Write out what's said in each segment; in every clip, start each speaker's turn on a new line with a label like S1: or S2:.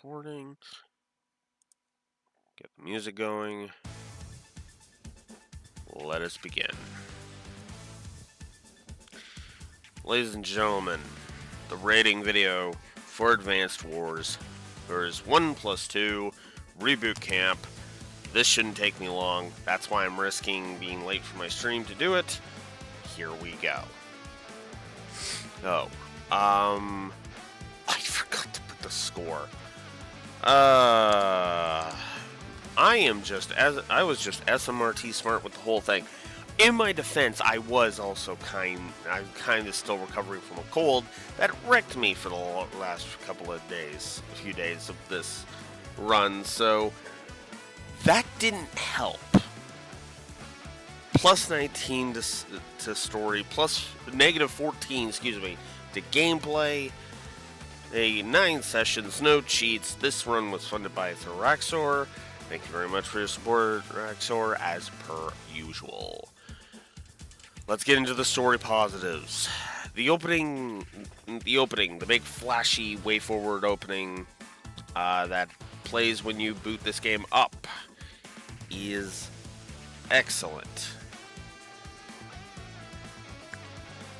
S1: recording. Get the music going. Let us begin. Ladies and gentlemen, the rating video for Advanced Wars. There's 1+2 Reboot Camp. This shouldn't take me long. That's why I'm risking being late for my stream to do it. Here we go. Oh, I forgot to put the score. I was just SMRT smart with the whole thing. In my defense, I'm kind of still recovering from a cold that wrecked me for the last few days of this run, so that didn't help. Plus 19 to story, plus -14, to gameplay. 9 sessions, no cheats. This run was funded by Raxor. Thank you very much for your support, Raxor, as per usual. Let's get into the story positives. The big flashy way forward opening that plays when you boot this game up is excellent.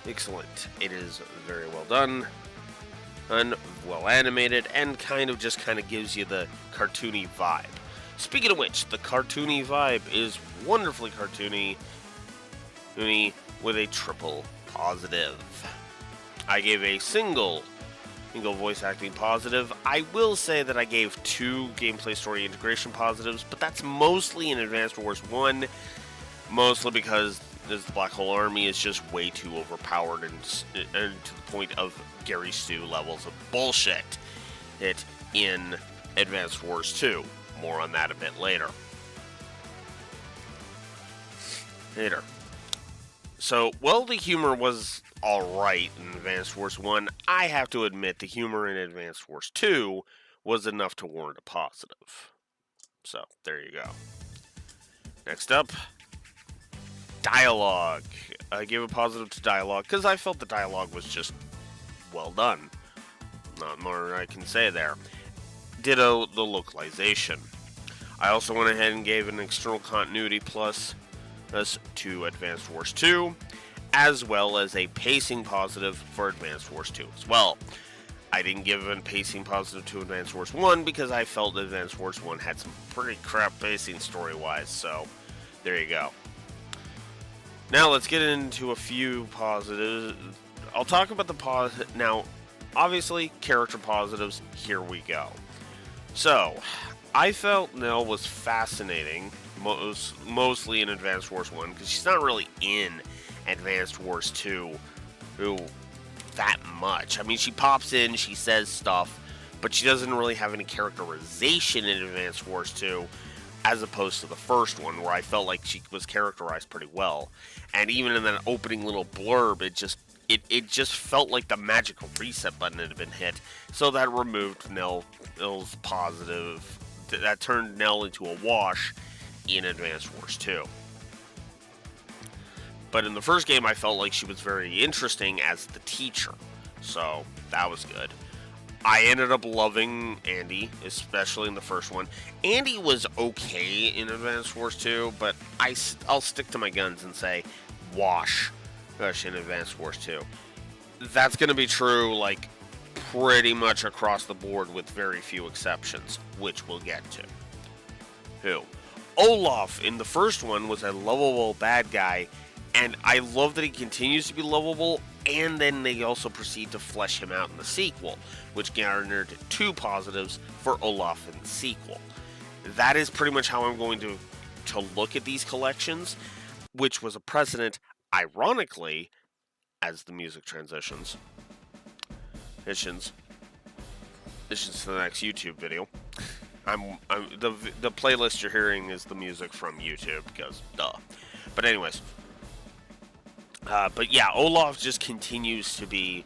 S1: Excellent. It is very well done, well animated, and kind of gives you the cartoony vibe. Speaking of which, the cartoony vibe is wonderfully cartoony with a triple positive. I gave a single voice acting positive. I will say that I gave 2 gameplay story integration positives, but that's mostly in Advanced Wars 1, mostly because the Black Hole Army is just way too overpowered and to the point of Gary Stu levels of bullshit in Advanced Wars 2. More on that a bit later. So, while the humor was alright in Advanced Wars 1, I have to admit the humor in Advanced Wars 2 was enough to warrant a positive. So, there you go. Next up, dialogue. I gave a positive to dialogue because I felt the dialogue was just well done. Not more I can say there. Ditto the localization. I also went ahead and gave an external continuity plus to Advanced Wars 2, as well as a pacing positive for Advanced Wars 2 as well. I didn't give a pacing positive to Advanced Wars 1 because I felt Advanced Wars 1 had some pretty crap pacing story-wise, so there you go. Now let's get into a few positives. I'll talk about the now, obviously, character positives, here we go. So, I felt Nell was fascinating, mostly in Advanced Wars 1, because she's not really in Advanced Wars 2 that much. I mean, she pops in, she says stuff, but she doesn't really have any characterization in Advanced Wars 2, as opposed to the first one, where I felt like she was characterized pretty well. And even in that opening little blurb, it just felt like the magical reset button had been hit, so that removed Nell's positive. That turned Nell into a wash in Advanced Wars 2. But in the first game, I felt like she was very interesting as the teacher, so that was good. I ended up loving Andy, especially in the first one. Andy was okay in Advanced Wars 2, but I'll stick to my guns and say wash in Advanced Wars 2. That's going to be true, pretty much across the board with very few exceptions, which we'll get to. Olaf in the first one was a lovable bad guy, and I love that he continues to be lovable, and then they also proceed to flesh him out in the sequel, which garnered 2 positives for Olaf in the sequel. That is pretty much how I'm going to look at these collections, which was a precedent, ironically, as the music transitions to the next YouTube video. The playlist you're hearing is the music from YouTube, because duh. But anyways, but yeah, Olaf just continues to be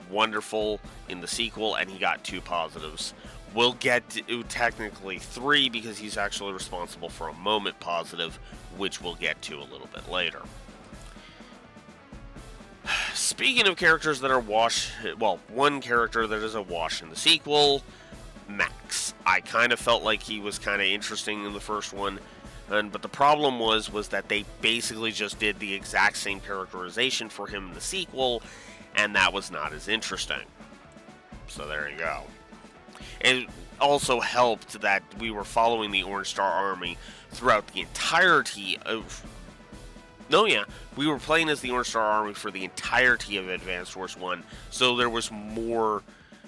S1: wonderful in the sequel, and he got 2 positives. We'll get to technically 3 because he's actually responsible for a moment positive, which we'll get to a little bit later. Speaking of characters that are wash, well, one character that is a wash in the sequel, Max. I kind of felt like he was kind of interesting in the first one, but the problem was that they basically just did the exact same characterization for him in the sequel, and that was not as interesting. So there you go. It also helped that we were following the Orange Star Army throughout the entirety of... No, yeah, we were playing as the Orange Star Army for the entirety of Advanced Wars 1, so there was more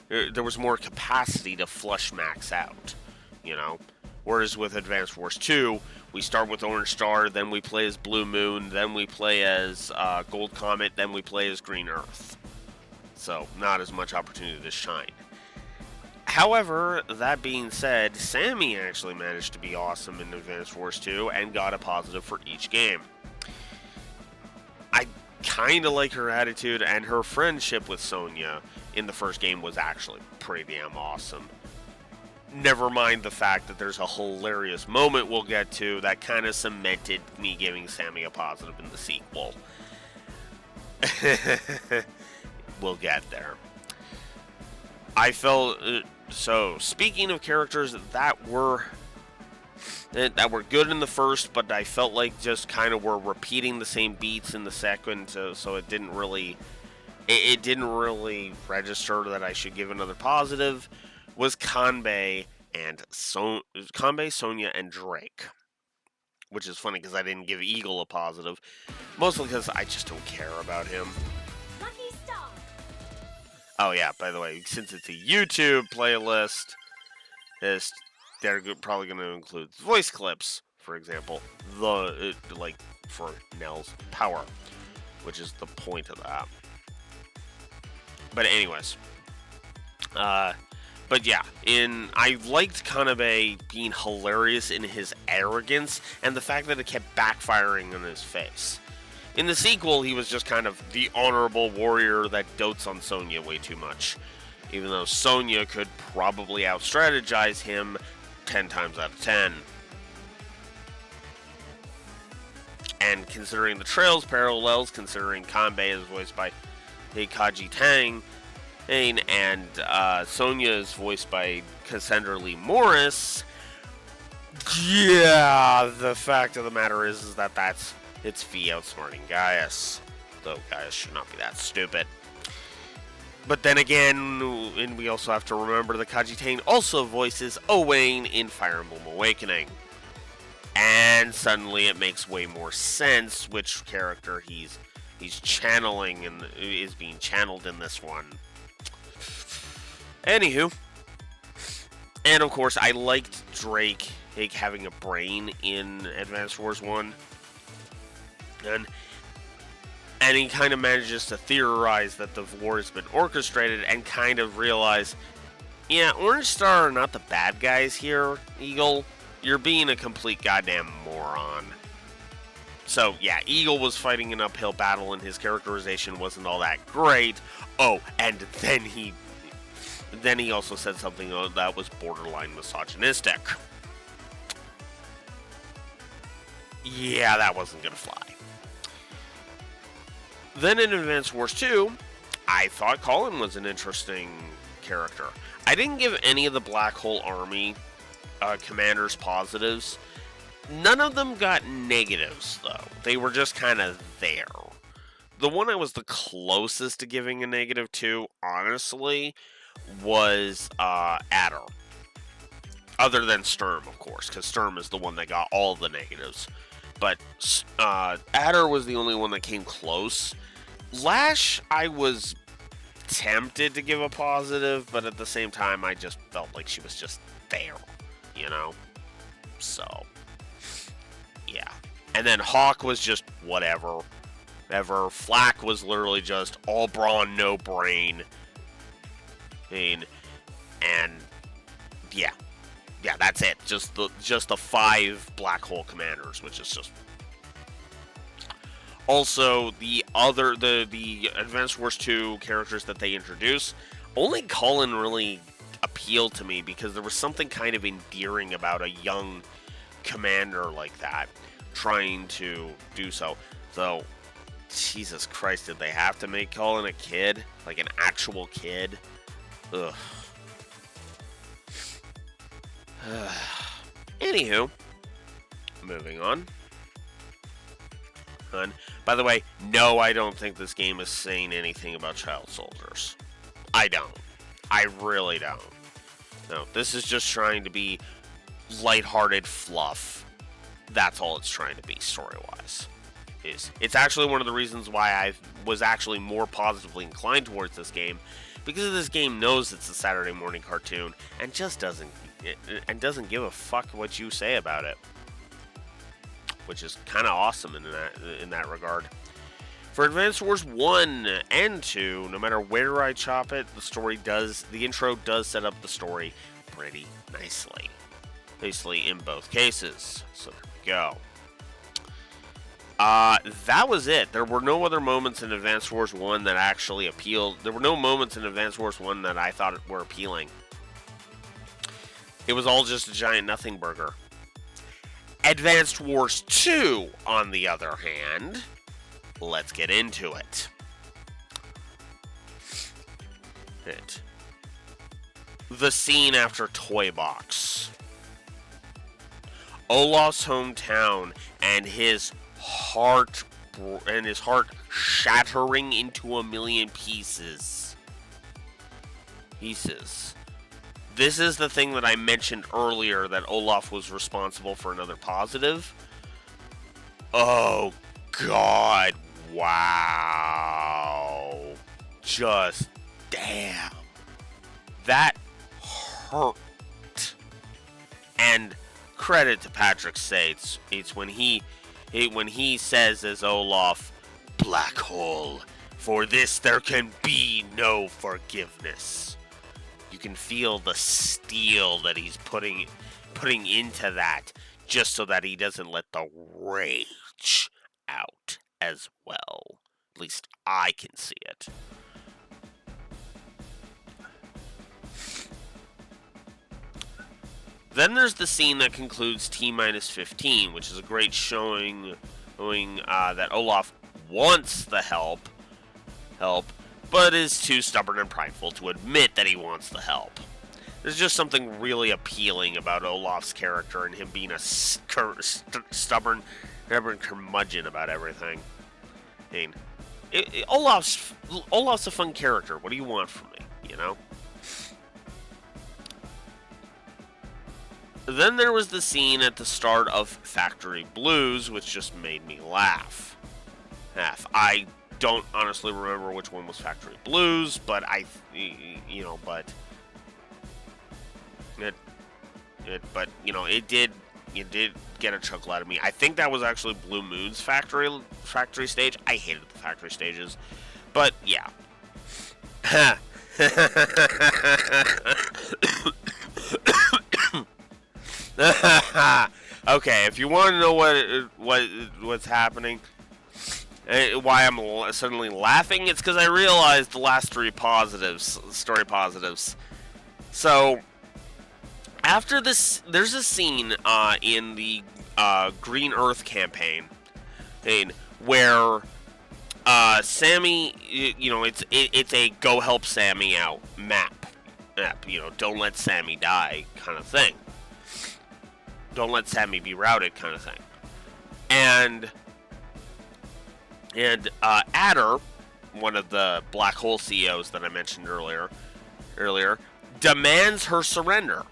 S1: capacity to flush max out, you know? Whereas with Advanced Wars 2, we start with Orange Star, then we play as Blue Moon, then we play as Gold Comet, then we play as Green Earth. So, not as much opportunity to shine. However, that being said, Sammy actually managed to be awesome in Advanced Wars 2 and got a positive for each game. I kind of like her attitude, and her friendship with Sonya in the first game was actually pretty damn awesome. Never mind the fact that there's a hilarious moment we'll get to that kind of cemented me giving Sammy a positive in the sequel. We'll get there. I felt... so, speaking of characters that were good in the first, but I felt like just kind of were repeating the same beats in the second, so it didn't really register that I should give another positive, was Kanbei, Sonya, and Drake. Which is funny because I didn't give Eagle a positive, mostly because I just don't care about him.
S2: Lucky Star.
S1: Oh yeah, by the way, since it's a YouTube playlist, they're probably going to include voice clips, for example, like for Nell's power, which is the point of that. But anyways, but yeah, I liked Kanbei being hilarious in his arrogance and the fact that it kept backfiring on his face. In the sequel, he was just kind of the honorable warrior that dotes on Sonya way too much, even though Sonya could probably out-strategize him 10 times out of 10. And considering the Trails parallels, considering Kanbei is voiced by Heikaji Tang, and Sonya is voiced by Cassandra Lee Morris, yeah, the fact of the matter is that it's V outsmarting Gaius. Though Gaius should not be that stupid. But then again, and we also have to remember that Kaji Tane also voices Owain in Fire Emblem Awakening. And suddenly it makes way more sense which character he's channeling and is being channeled in this one. Anywho. And of course, I liked Drake having a brain in Advanced Wars 1. And he kind of manages to theorize that the war has been orchestrated and kind of realize, yeah, Orange Star are not the bad guys here, Eagle. You're being a complete goddamn moron. So, yeah, Eagle was fighting an uphill battle and his characterization wasn't all that great. Oh, and then he also said something that was borderline misogynistic. Yeah, that wasn't gonna fly. Then in Advanced Wars 2, I thought Colin was an interesting character. I didn't give any of the Black Hole Army commanders positives. None of them got negatives, though. They were just kind of there. The one I was the closest to giving a negative to, honestly, was Adder. Other than Sturm, of course, because Sturm is the one that got all the negatives. But Adder was the only one that came close. Lash, I was tempted to give a positive, but at the same time, I just felt like she was just there, you know? So, yeah. And then Hawk was just whatever. Flak was literally just all brawn, no brain. And yeah. Yeah, that's it. Just the 5 Black Hole commanders, which is just... Also, the Advanced Wars 2 characters that they introduced, only Cullen really appealed to me because there was something kind of endearing about a young commander like that trying to do so. Though, Jesus Christ, did they have to make Cullen a kid? Like an actual kid? Ugh. Anywho, moving on. And by the way, no, I don't think this game is saying anything about child soldiers. I don't. I really don't. No, this is just trying to be lighthearted fluff. That's all it's trying to be, story-wise. It's actually one of the reasons why I was actually more positively inclined towards this game, because this game knows it's a Saturday morning cartoon and just doesn't give a fuck what you say about it, which is kind of awesome in that regard. For Advance Wars 1 and 2, no matter where I chop it, the intro does set up the story pretty nicely. Basically in both cases. So there we go. That was it. There were no other moments in Advance Wars 1 that actually appealed. There were no moments in Advance Wars 1 that I thought were appealing. It was all just a giant nothing burger. Advanced Wars 2, on the other hand, let's get into it. The scene after Toy Box. Olaf's hometown and his heart shattering into a million pieces. This is the thing that I mentioned earlier, that Olaf was responsible for another positive. Oh God, wow. Just damn. That hurt. And credit to Patrick Sates. It's when he says as Olaf, "Black hole. For this there can be no forgiveness." You can feel the steel that he's putting into that, just so that he doesn't let the rage out as well. At least I can see it. Then there's the scene that concludes T-15, which is a great showing that Olaf wants the help, but is too stubborn and prideful to admit that he wants the help. There's just something really appealing about Olaf's character and him being a stubborn curmudgeon about everything. I mean, Olaf's a fun character. What do you want from me, you know? Then there was the scene at the start of Factory Blues, which just made me laugh. I don't honestly remember which one was Factory Blues, but it did get a chuckle out of me. I think that was actually Blue Moon's factory stage. I hated the factory stages, but yeah. Okay, if you want to know what's happening, why I'm suddenly laughing, it's because I realized the last story positives. So after this, there's a scene in the Green Earth campaign where Sammy, it's a go help Sammy out map. Don't let Sammy die kind of thing. Don't let Sammy be routed kind of thing. And Adder, one of the Black Hole CEOs that I mentioned earlier, demands her surrender.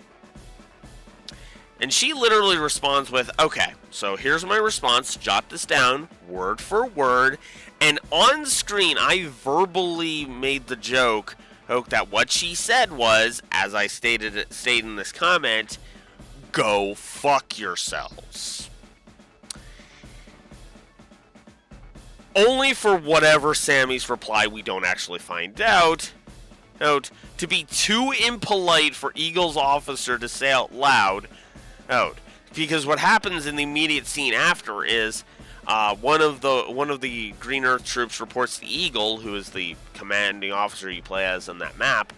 S1: And she literally responds with, "Okay, so here's my response, jot this down, word for word." And on screen, I verbally made the joke that what she said was, as I stated in this comment, "Go fuck yourselves." Only for whatever Sammy's reply we don't actually find out, to be too impolite for Eagle's officer to say out loud, because what happens in the immediate scene after is one of the Green Earth troops reports to Eagle, who is the commanding officer you play as on that map.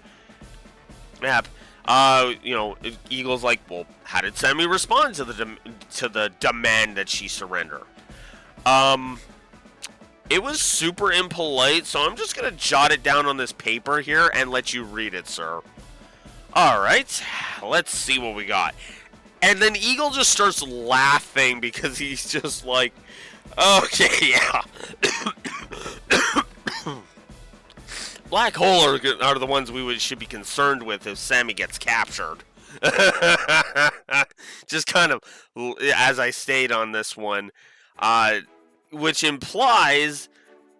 S1: Eagle's like, "Well, how did Sammy respond to the demand that she surrender?" It was super impolite, so I'm just gonna jot it down on this paper here and let you read it, sir. Alright, let's see what we got. And then Eagle just starts laughing because he's just like, okay, yeah. Black Hole are the ones we should be concerned with if Sammy gets captured. Just kind of, as I stayed on this one, which implies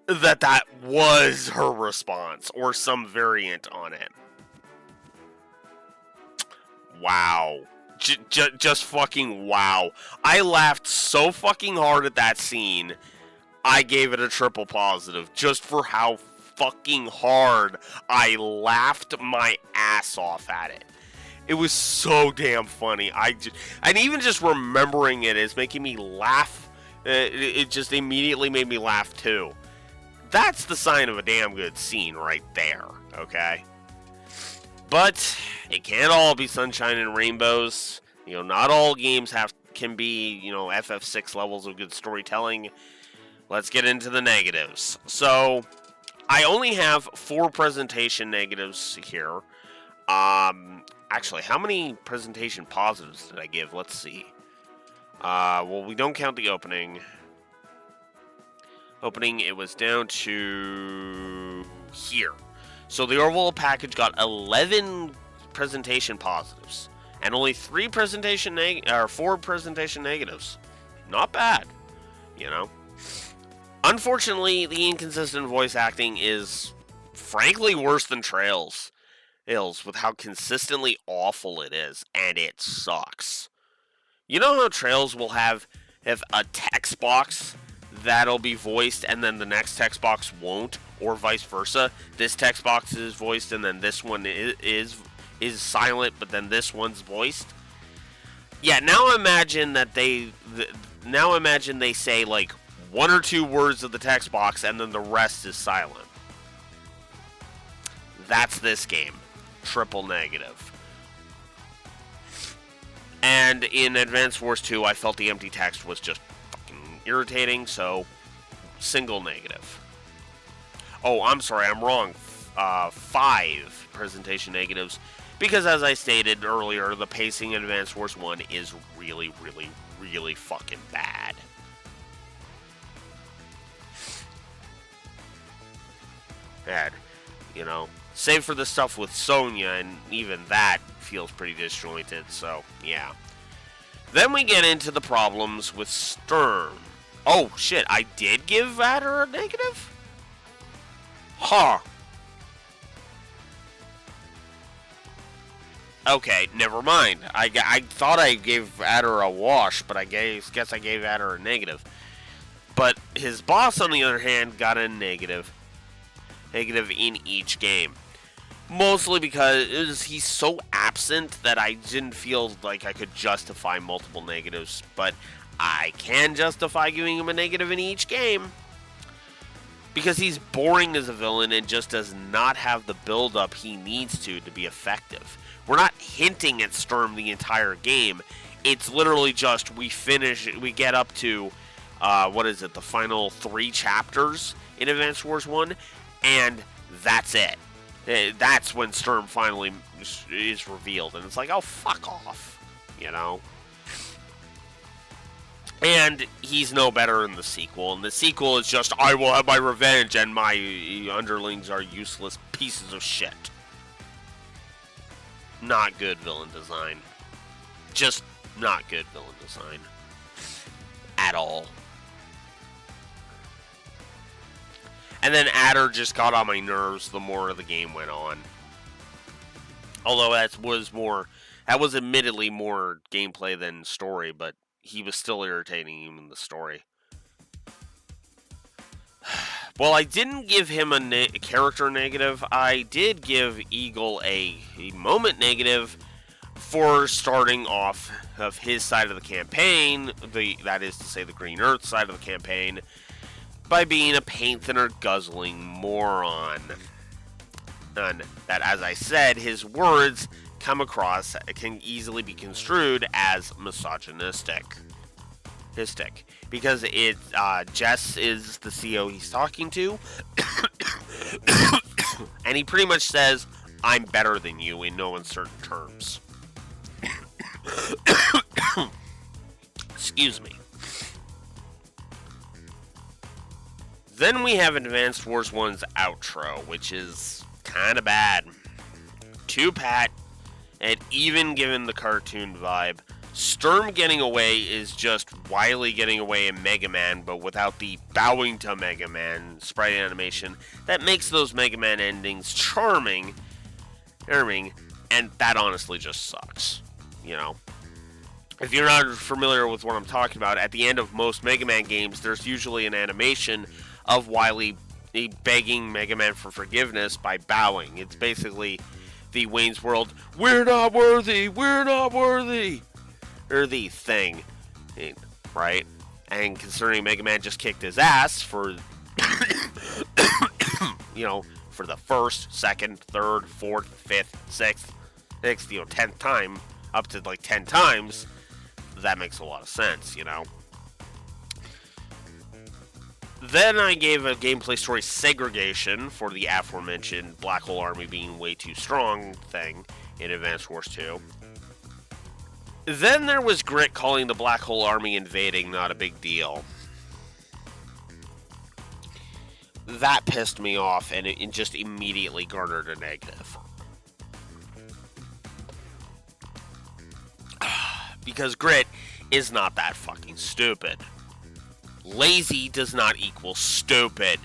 S1: that was her response or some variant on it. Wow. Just fucking wow. I laughed so fucking hard at that scene, I gave it a triple positive just for how fucking hard I laughed my ass off at it. It was so damn funny. And even just remembering it is making me laugh. It just immediately made me laugh too. That's the sign of a damn good scene right there, okay? But it can't all be sunshine and rainbows. You know, not all games can be, FF6 levels of good storytelling. Let's get into the negatives. So, I only have 4 presentation negatives here. Actually, how many presentation positives did I give? Let's see. Well, we don't count the opening. Opening, it was down to here. So the overall package got 11 presentation positives and only 4 presentation negatives. Not bad, Unfortunately, the inconsistent voice acting is frankly worse than Trails with how consistently awful it is, and it sucks. You know how Trails will have a text box that'll be voiced and then the next text box won't, or vice versa? This text box is voiced and then this one is silent, but then this one's voiced. Yeah, now imagine they say like 1 or 2 words of the text box and then the rest is silent. That's this game. Triple negative. And in Advance Wars 2, I felt the empty text was just fucking irritating, so single negative. Oh, I'm sorry, I'm wrong. 5 presentation negatives, because as I stated earlier, the pacing in Advance Wars 1 is really, really, really fucking bad. Bad. Save for the stuff with Sonya, and even that feels pretty disjointed, so yeah. Then we get into the problems with Sturm. Oh shit, I did give Adder a negative? Huh. Okay, never mind. I thought I gave Adder a wash, but I guess I gave Adder a negative. But his boss, on the other hand, got a negative. Negative in each game. Mostly because he's so absent that I didn't feel like I could justify multiple negatives. But I can justify giving him a negative in each game. Because he's boring as a villain and just does not have the build-up he needs to be effective. We're not hinting at Sturm the entire game. It's literally just we get up to, the final 3 chapters in Advance Wars 1, and that's it. That's when Sturm finally is revealed, and it's like, oh, fuck off, And he's no better in the sequel, and the sequel is just, I will have my revenge, and my underlings are useless pieces of shit. Not good villain design. Just not good villain design. At all. And then Adder just got on my nerves the more the game went on. Although that was admittedly more gameplay than story, but he was still irritating even in the story. Well, I didn't give him a character negative. I did give Eagle a moment negative for starting off of his side of the campaign, that is to say the Green Earth side of the campaign, by being a paint thinner guzzling moron. And that, as I said, his words can easily be construed as misogynistic. Because Jess is the CO he's talking to, and he pretty much says, I'm better than you in no uncertain terms. Excuse me. Then we have Advanced Wars 1's outro, which is kind of bad. Too pat, and even given the cartoon vibe. Sturm getting away is just Wily getting away in Mega Man, but without the bowing to Mega Man sprite animation that makes those Mega Man endings charming, and that honestly just sucks. You know? If you're not familiar with what I'm talking about, at the end of most Mega Man games, there's usually an animation of Wily begging Mega Man for forgiveness by bowing. It's basically the Wayne's World, we're not worthy, or the thing, right? And concerning Mega Man just kicked his ass for, for the first, second, third, fourth, fifth, sixth, 10th time, up to like 10 times, that makes a lot of sense, you know? Then I gave a gameplay story segregation for the aforementioned Black Hole Army being way too strong thing in Advance Wars 2. Then there was Grit calling the Black Hole Army invading not a big deal. That pissed me off, and it just immediately garnered a negative. Because Grit is not that fucking stupid. Lazy does not equal stupid.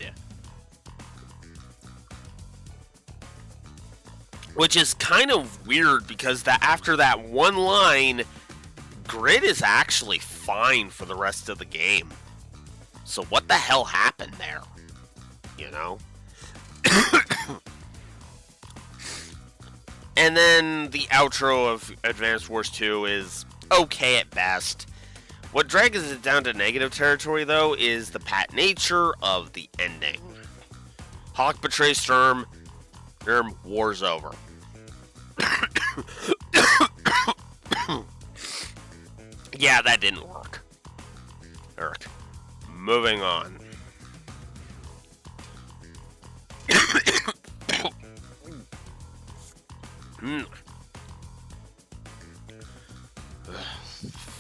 S1: Which is kind of weird because after that one line, Grit is actually fine for the rest of the game. So what the hell happened there? You know? And then the outro of Advanced Wars 2 is okay at best. What drags it down to negative territory, though, is the pat nature of the ending. Hawk betrays Sturm, war's over. Yeah, that didn't work. Eric. Moving on.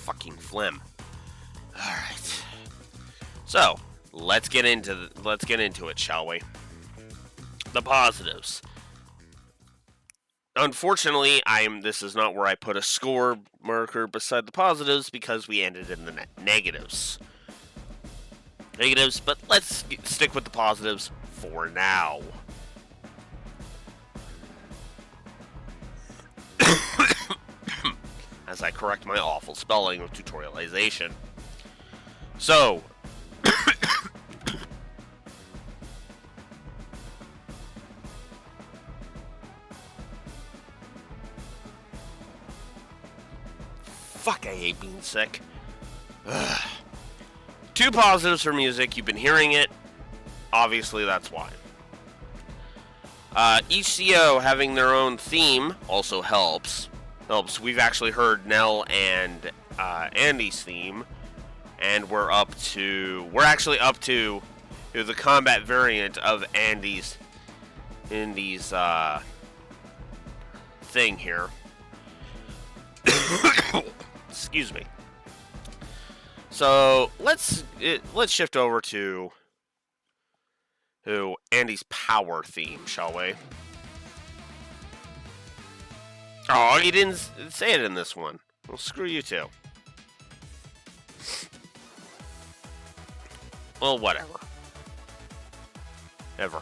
S1: Fucking phlegm. Alright. So, let's get into it, shall we? The positives. Unfortunately, this is not where I put a score marker beside the positives because we ended in the negatives. But let's stick with the positives for now. As I correct my awful spelling of tutorialization. So, fuck, I hate being sick. Ugh. 2 positives for music. You've been hearing it. Obviously, that's why. Each CO having their own theme also helps. We've actually heard Nell and Andy's theme, and we're actually up to the combat variant of Andy's thing here. Excuse me. So let's shift over to Andy's power theme, shall we? Oh, you didn't say it in this one. Well, screw you too. Well, whatever. Ever.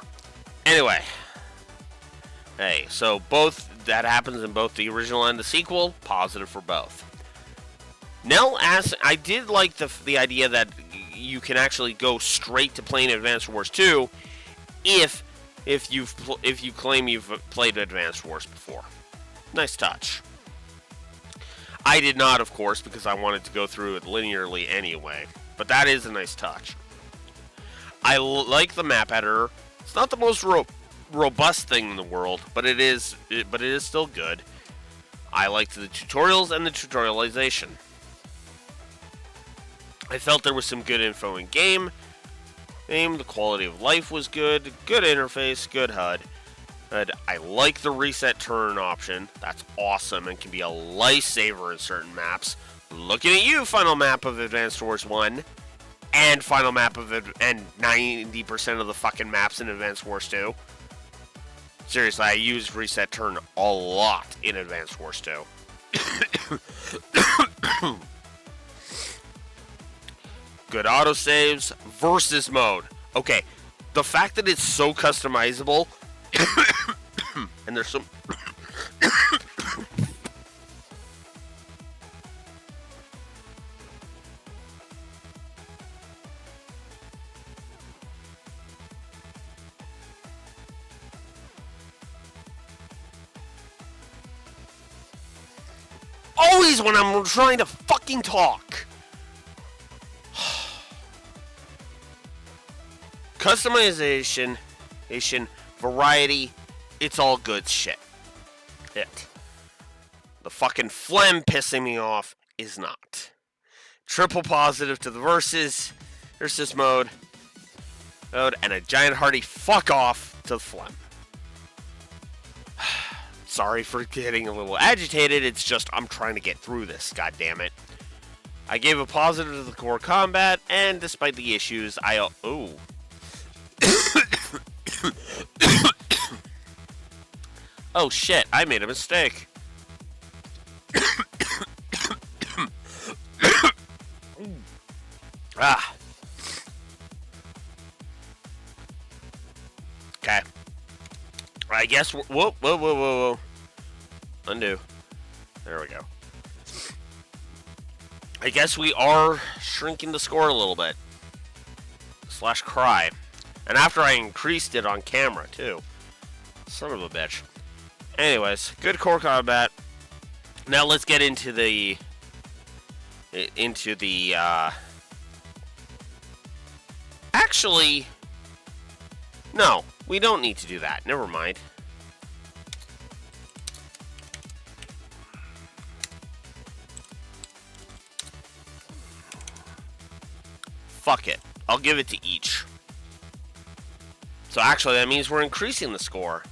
S1: Anyway. Hey, so that happens in both the original and the sequel. Positive for both. Nell asks, I did like the idea that you can actually go straight to playing Advanced Wars 2 if you claim you've played Advanced Wars before. Nice touch. I did not, of course, because I wanted to go through it linearly anyway. But that is a nice touch. I like the map editor. It's not the most robust thing in the world, but it is still good. I liked the tutorials and the tutorialization. I felt there was some good info in game. The quality of life was good. Good interface, good HUD. I like the reset turn option. That's awesome and can be a lifesaver in certain maps. Looking at you, final map of Advanced Wars 1. And final map of it, and 90% of the fucking maps in Advanced Wars 2. Seriously, I used Reset Turn a lot in Advanced Wars 2. Good autosaves. Versus mode. Okay, the fact that it's so customizable, and there's some... Always when I'm trying to fucking talk. Customization, variety, it's all good shit. The fucking Flem pissing me off is not. Triple positive to the versus mode, and a giant hearty fuck off to the Flem. Sorry for getting a little agitated, it's just I'm trying to get through this, goddammit. I gave a positive to the core combat, and despite the issues, oh. Oh shit, I made a mistake. Ah. Okay. I guess whoa. Undo. There we go. I guess we are shrinking the score a little bit. / cry. And after I increased it on camera, too. Son of a bitch. Anyways, good core combat. Now let's get into the... Actually... No, we don't need to do that. Never mind. Fuck it. I'll give it to each. So actually, that means we're increasing the score.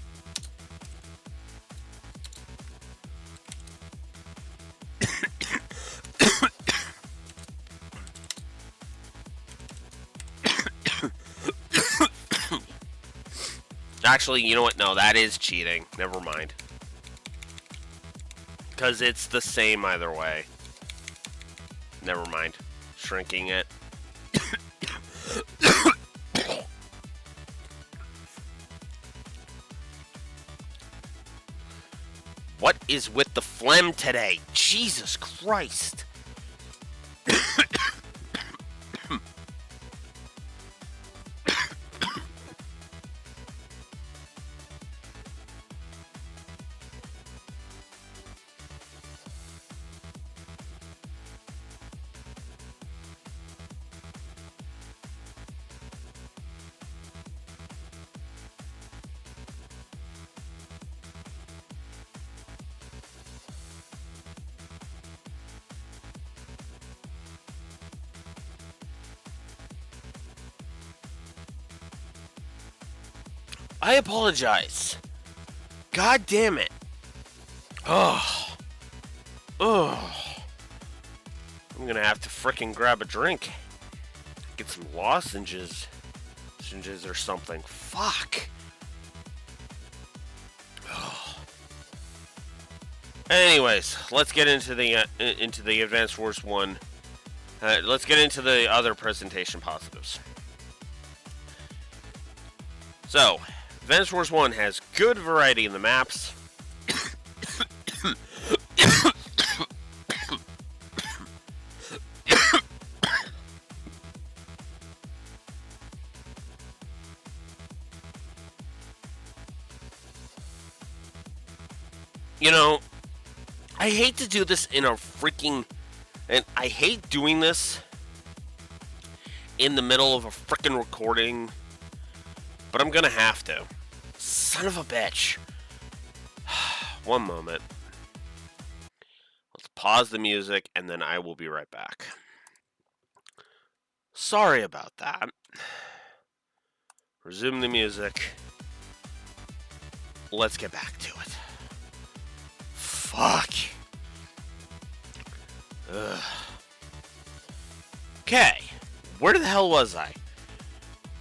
S1: Actually, you know what? No, that is cheating. Never mind. Because it's the same either way. Never mind. Shrinking it. What is with the phlegm today? Jesus Christ. I apologize. God damn it. Oh. I'm gonna have to frickin' grab a drink. Get some lozenges. Or something. Fuck. Oh. Anyways, let's get into the Advanced Wars 1. Let's get into the other presentation positives. So, Advanced Wars 1 has good variety in the maps. You know, I hate to do this in a freaking... And I hate doing this in the middle of a freaking recording, but I'm gonna have to. Son of a bitch. One moment. Let's pause the music, and then I will be right back. Sorry about that. Resume the music. Let's get back to it. Fuck. Ugh. Okay, where the hell was I?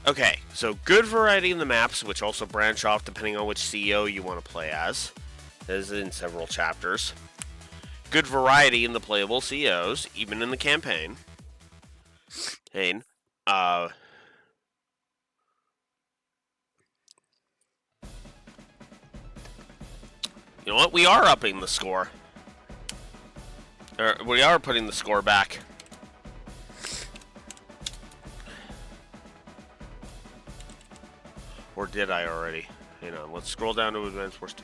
S1: Okay, so good variety in the maps, which also branch off depending on which CEO you want to play as. This is in several chapters. Good variety in the playable CEOs, even in the campaign. And, you know what? We are upping the score. Or, we are putting the score back. Or did I already? Hang on, let's scroll down to Advanced Wars 2.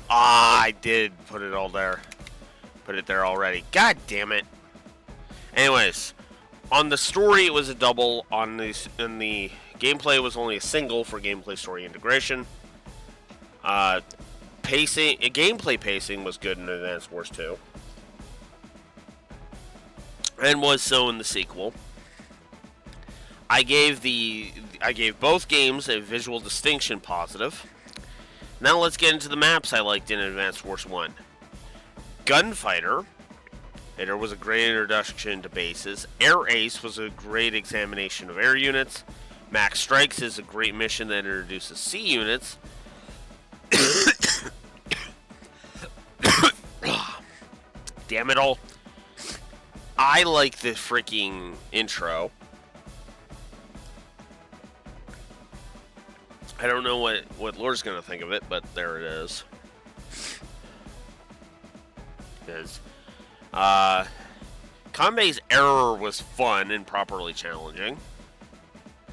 S1: Ah, I did put it all there. Put it there already. God damn it. Anyways, on the story it was a double. In the gameplay it was only a single for gameplay story integration. Gameplay pacing was good in Advanced Wars 2. And was so in the sequel. I gave both games a visual distinction positive. Now let's get into the maps I liked in Advanced Wars 1. Gunfighter. There was a great introduction to bases. Air Ace was a great examination of air units. Max Strikes is a great mission that introduces sea units. Damn it all. I like the freaking intro. I don't know what Lore's going to think of it, but there it is. Because Kanbei's Error was fun and properly challenging.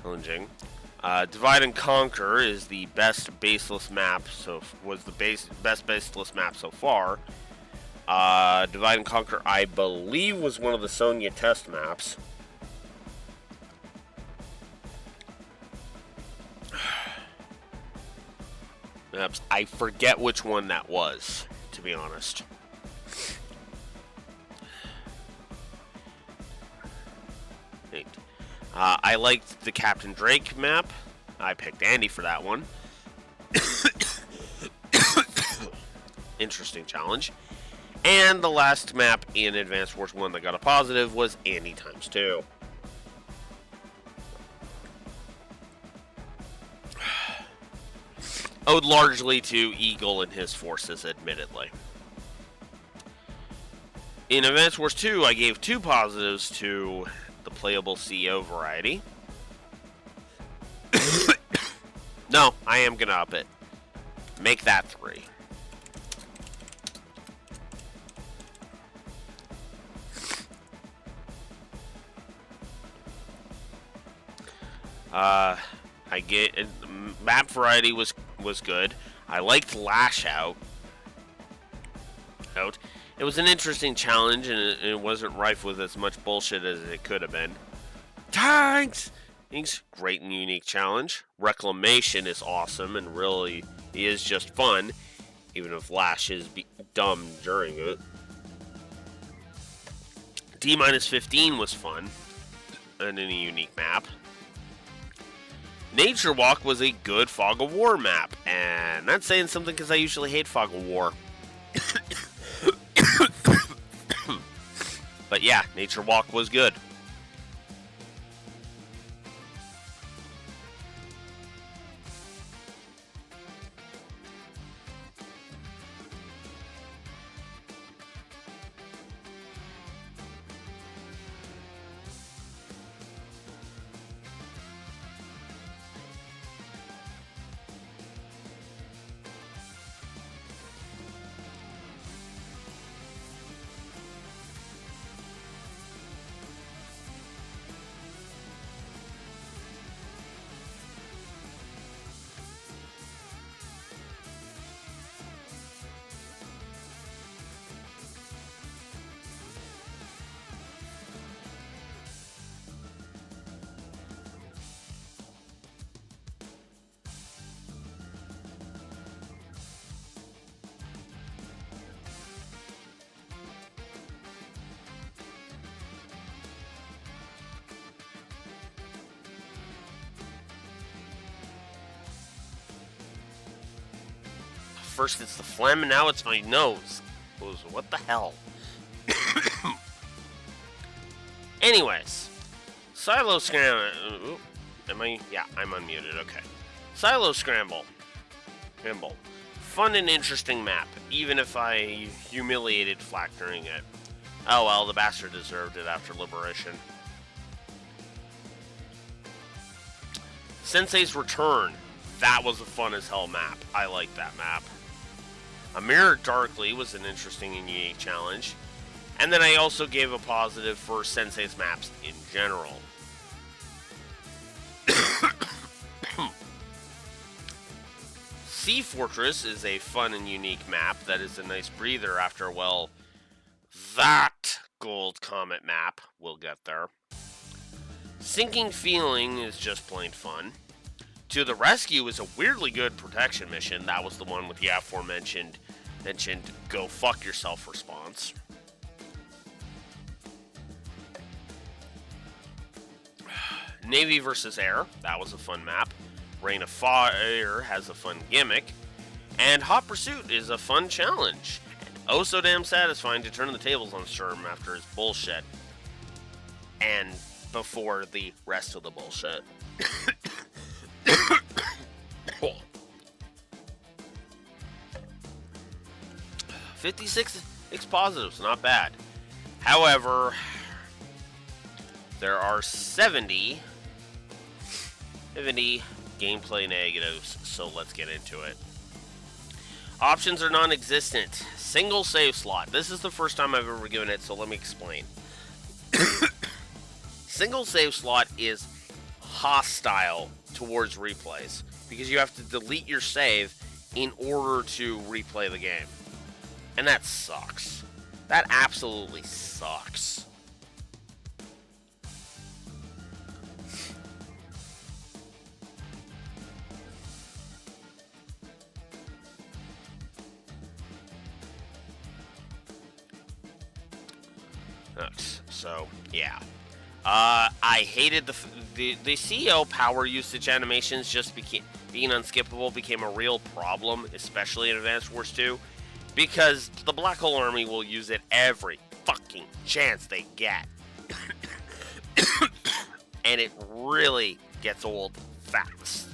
S1: Divide and Conquer is the best baseless map, best baseless map so far. Divide and Conquer, I believe, was one of the Sonya test maps. I forget which one that was, to be honest. I liked the Captain Drake map. I picked Andy for that one. Interesting challenge. And the last map in Advanced Wars 1 that got a positive was Andy times 2. Owed largely to Eagle and his forces, admittedly. In Advanced Wars 2, I gave 2 positives to the playable CEO variety. No, I am gonna up it. Make that 3. Map variety was good. I liked Lash Out. It was an interesting challenge, and it wasn't rife with as much bullshit as it could have been. Tanks! Great and unique challenge. Reclamation is awesome, and really is just fun, even if Lash is dumb during it. D-15 was fun, and in a unique map. Nature Walk was a good Fog of War map, and that's saying something because I usually hate Fog of War. But yeah, Nature Walk was good. First it's the phlegm, and now it's my nose. What the hell? Anyways, Silo Scramble. Am I? Yeah, I'm unmuted. Okay. Silo Scramble. Fun and interesting map, even if I humiliated Flak during it. Oh well, the bastard deserved it after Liberation. Sensei's Return. That was a fun as hell map. I like that map. A Mirror Darkly was an interesting and unique challenge. And then I also gave a positive for Sensei's maps in general. Sea Fortress is a fun and unique map that is a nice breather after, well, that Gold Comet map. We'll get there. Sinking Feeling is just plain fun. To the Rescue is a weirdly good protection mission. That was the one with the aforementioned go fuck yourself response. Navy versus Air. That was a fun map. Rain of Fire has a fun gimmick. And Hot Pursuit is a fun challenge. And oh so damn satisfying to turn the tables on Sturm after his bullshit. And before the rest of the bullshit. 56 positives, not bad. However, there are 70 gameplay negatives, so let's get into it. Options are non-existent. Single save slot. This is the first time I've ever given it, so let me explain. Single save slot is hostile towards replays because you have to delete your save in order to replay the game. And that sucks. That absolutely sucks. So, yeah. I hated the CEO power usage animations just being unskippable became a real problem, especially in Advanced Wars 2, because the Black Hole Army will use it every fucking chance they get. And it really gets old fast.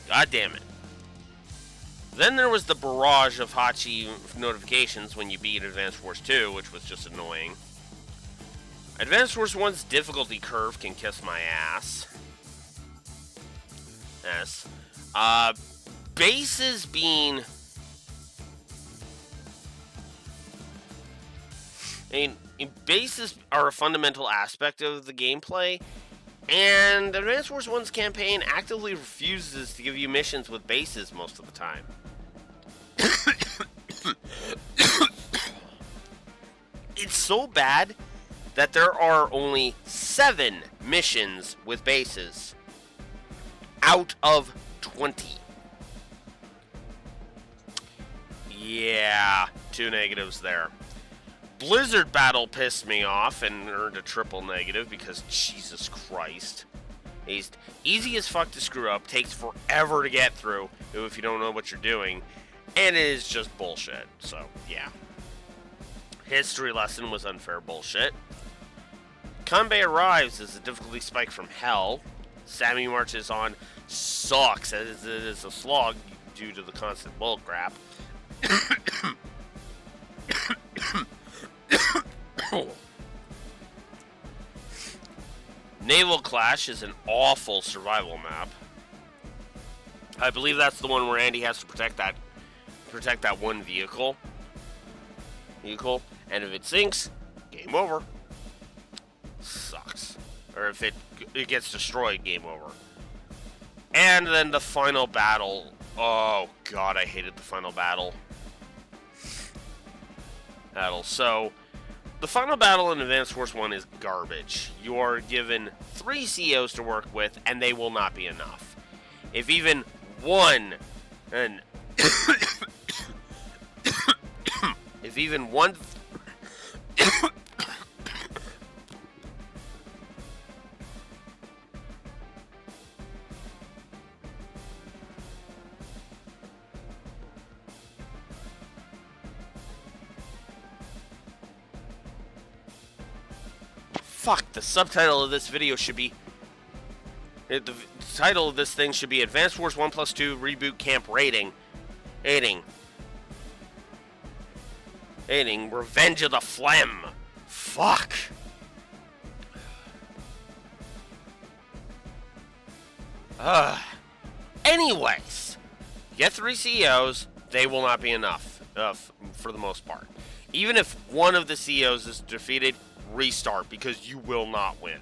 S1: God damn it. Then there was the barrage of Hachi notifications when you beat Advanced Wars 2, which was just annoying. Advanced Wars 1's difficulty curve can kiss my ass. Yes. Bases being... bases are a fundamental aspect of the gameplay, and Advanced Wars 1's campaign actively refuses to give you missions with bases most of the time. It's so bad that there are only 7 missions with bases out of 20. Yeah, 2 negatives there. Blizzard Battle pissed me off and earned a triple negative because Jesus Christ. He's easy as fuck to screw up, takes forever to get through if you don't know what you're doing, and it is just bullshit, so yeah. History Lesson was unfair bullshit. Kanbei Arrives is a difficulty spike from hell. Sammy Marches On sucks as it is a slog due to the constant bull crap. Naval Clash is an awful survival map. I believe that's the one where Andy has to protect that one vehicle, and if it sinks, game over. Sucks. Or if it gets destroyed, game over. And then the final battle. Oh god, I hated the final battle. So, the final battle in Advanced Wars 1 is garbage. You are given 3 COs to work with, and they will not be enough. If even one, and if even one, Fuck, the subtitle of this video should be... The title of this thing should be Advanced Wars 1+2 Reboot Camp Rating. Revenge of the Flem. Fuck. Anyways, get 3 CEOs, they will not be enough for the most part. Even if one of the CEOs is defeated, restart because you will not win.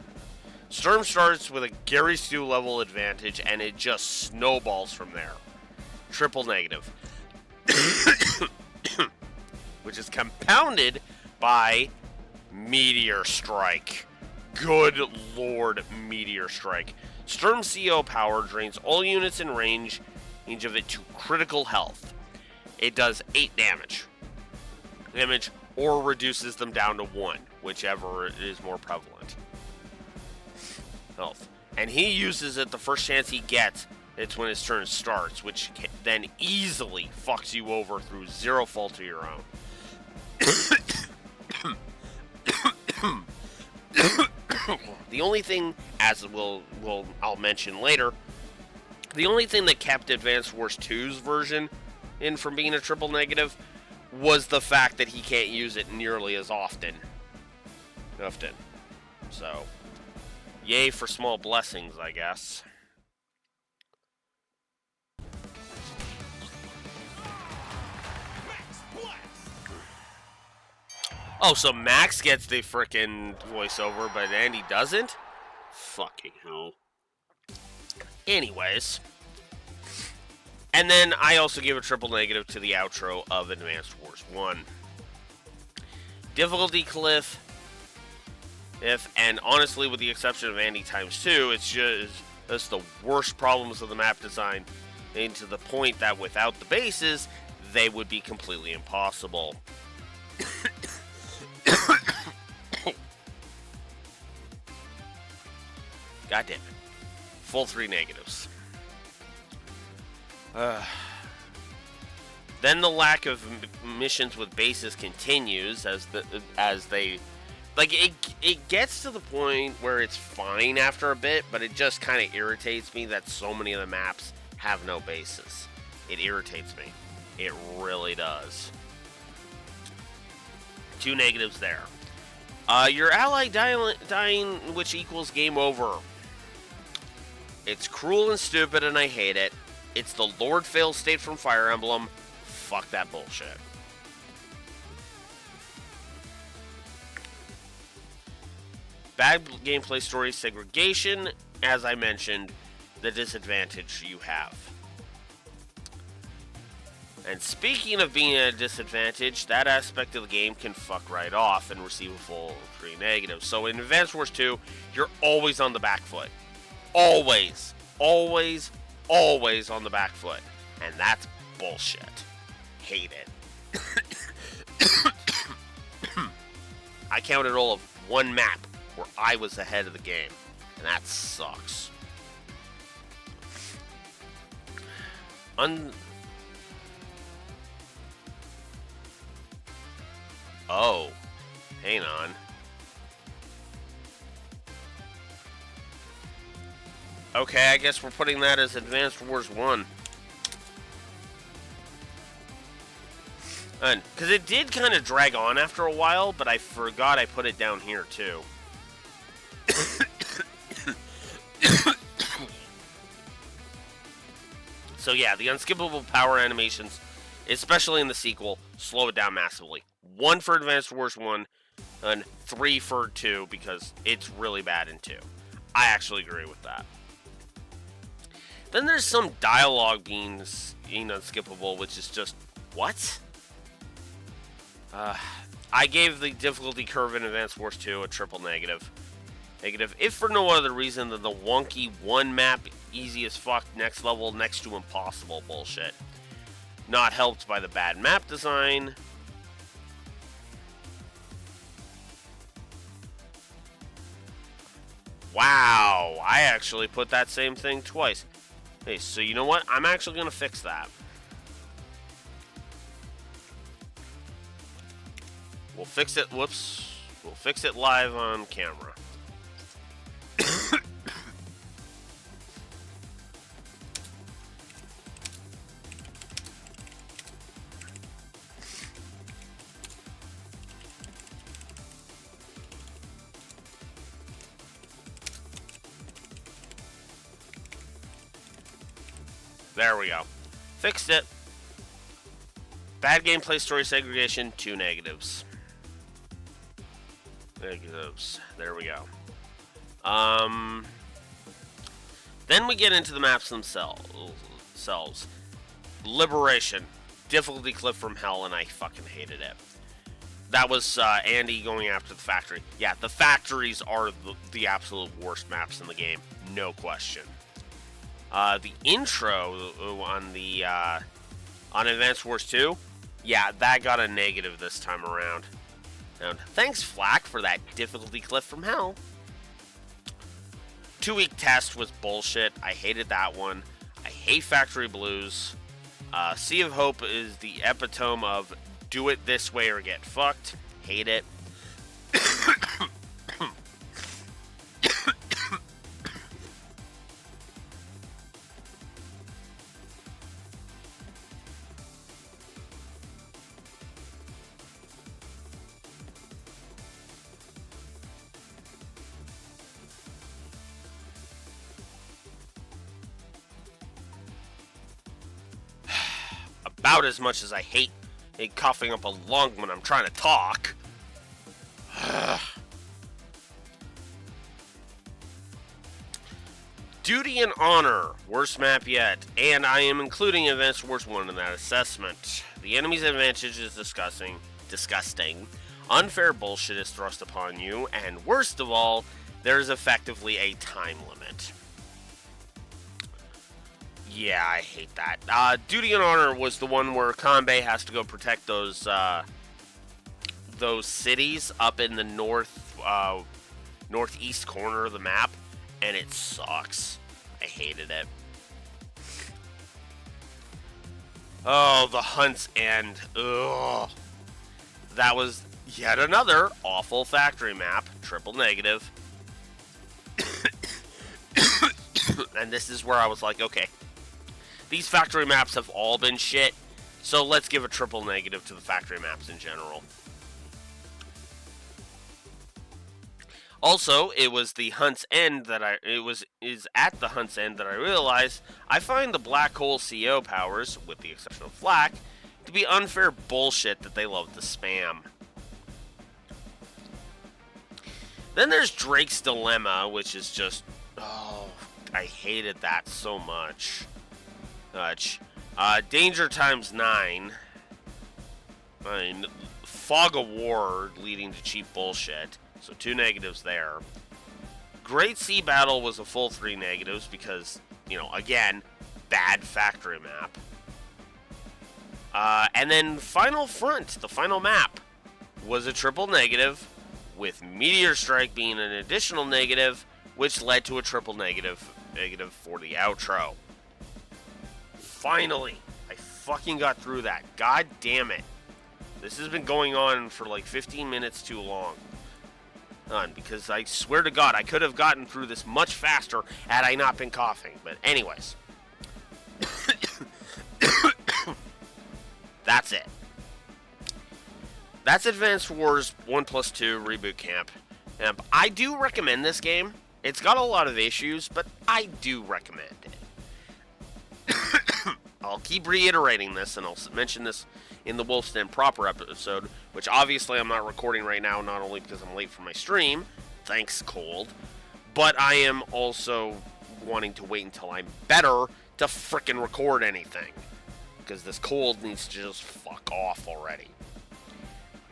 S1: Sturm starts with a Gary Stu level advantage and it just snowballs from there. Triple negative. Which is compounded by Meteor Strike. Good lord, Meteor Strike. Sturm CO power drains all units in range of it to critical health. It does 8 damage or reduces them down to 1, whichever is more prevalent. Health. And he uses it the first chance he gets. It's when his turn starts, which then easily fucks you over through zero fault of your own. The only thing, as I'll mention later, the only thing that kept Advanced Wars 2's version in from being a triple negative was the fact that he can't use it nearly as often. So, yay for small blessings, I guess. Oh, so Max gets the frickin' voiceover, but Andy doesn't? Fucking hell. Anyways. And then I also give a triple negative to the outro of Advanced Wars 1. Difficulty cliff. And honestly, with the exception of Andy times 2, it's just the worst problems of the map design. And to the point that without the bases, they would be completely impossible. God damn it. Full 3 negatives. Then the lack of missions with bases continues as they like it gets to the point where it's fine after a bit, but it just kind of irritates me that so many of the maps have no bases. It irritates me. It really does. 2 negatives there. Your ally dying, which equals game over. It's cruel and stupid, and I hate it. It's the Lord fail state from Fire Emblem. Fuck that bullshit. Bad gameplay story segregation, as I mentioned, the disadvantage you have. And speaking of being at a disadvantage, that aspect of the game can fuck right off and receive a full 3 negatives. So in Advanced Wars 2, you're always on the back foot. Always. Always, always on the back foot. And that's bullshit. Hate it. I counted all of 1 map where I was ahead of the game. And that sucks. Oh, hang on. Okay, I guess we're putting that as Advanced Wars 1. Because it did kind of drag on after a while, but I forgot I put it down here too. So yeah, the unskippable power animations, especially in the sequel, slow it down massively. 1 for Advanced Wars 1, and 3 for 2, because it's really bad in 2. I actually agree with that. Then there's some dialogue being unskippable, which is just, what? I gave the difficulty curve in Advanced Wars 2 a triple negative. Negative, if for no other reason than the wonky 1 map, easy as fuck, next level, next to impossible bullshit. Not helped by the bad map design. Wow, I actually put that same thing twice. Hey, so you know what? I'm actually going to fix that. We'll fix it, whoops. We'll fix it live on camera. There we go. Fixed it. Bad gameplay story segregation, 2 negatives. Negatives. There we go. Then we get into the maps themselves. Liberation. Difficulty cliff from hell, and I fucking hated it. That was Andy going after the factory. Yeah, the factories are the absolute worst maps in the game. No question. The intro on Advanced Wars 2, yeah, that got a negative this time around. And thanks, Flack, for that difficulty cliff from hell. 2-week test was bullshit. I hated that one. I hate Factory Blues. Sea of Hope is the epitome of do it this way or get fucked. Hate it. About as much as I hate coughing up a lung when I'm trying to talk. Duty and Honor, worst map yet, and I am including Advanced Wars 1 in that assessment. The enemy's advantage is disgusting. Unfair bullshit is thrust upon you, and worst of all, there is effectively a time limit. Yeah, I hate that. Duty and Honor was the one where Kanbei has to go protect those cities up in the northeast corner of the map, and it sucks. I hated it. Oh, the Hunt's End. Ugh. That was yet another awful factory map. Triple negative. And this is where I was like, okay. These factory maps have all been shit, so let's give a triple negative to the factory maps in general. Also, it was the Hunt's End that is at the Hunt's End that I realized I find the black hole CO powers, with the exception of Flak, to be unfair bullshit that they love to spam. Then there's Drake's Dilemma, which is just, oh, I hated that so much. Danger times 9. I mean, Fog of War leading to cheap bullshit. So 2 negatives there. Great Sea Battle was a full 3 negatives because, you know, again, bad factory map. And then Final Front, the final map, was a triple negative, with Meteor Strike being an additional negative, which led to a triple negative for the outro. Finally, I fucking got through that. God damn it. This has been going on for like 15 minutes too long. Because I swear to God, I could have gotten through this much faster had I not been coughing. But anyways. That's it. That's Advanced Wars 1+2 Reboot Camp. I do recommend this game. It's got a lot of issues, but I do recommend it. I'll keep reiterating this, and I'll mention this in the Wolf's Den proper episode, which obviously I'm not recording right now, not only because I'm late for my stream, thanks cold, but I am also wanting to wait until I'm better to frickin' record anything, because this cold needs to just fuck off already.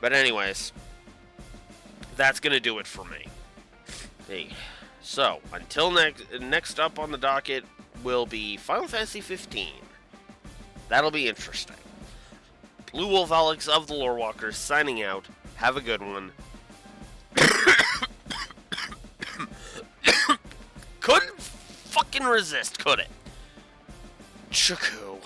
S1: But anyways, that's gonna do it for me. Hey, so until next up on the docket will be Final Fantasy 15. That'll be interesting. Blue Wolf Alex of the Lore Walkers signing out. Have a good one. Couldn't fucking resist, could it? Chuku.